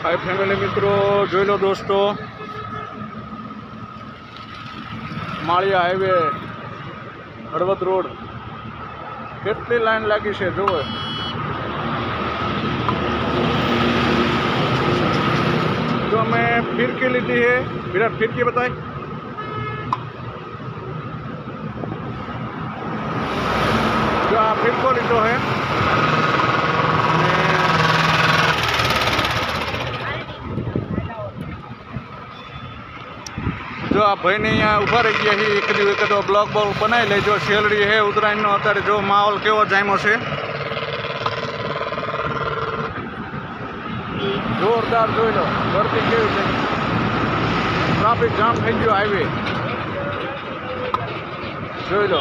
हाय family मित्रों, જોઈ લો દોસ્તો, માળિયા હાઈવે હળવદ રોડ કેટલી લાઈન લાગી છે જુઓ। जो हमें फिरकी लीधी है, विराट फिरकी बताए। जो आ फिरको लीधो है, जो आ भाई ने अँ उभा रही गया है, एक तो ब्लॉक बॉल बनाई ले। जो शेलड़ी है उत्तरायण अत्यारे जो माहौल केवो जाम्यो छे, जोरदार જોઈ લો गर्दी કેવી છે। ટ્રાફિક જામ થઈ ગયો હાઈવે, જોઈ લો।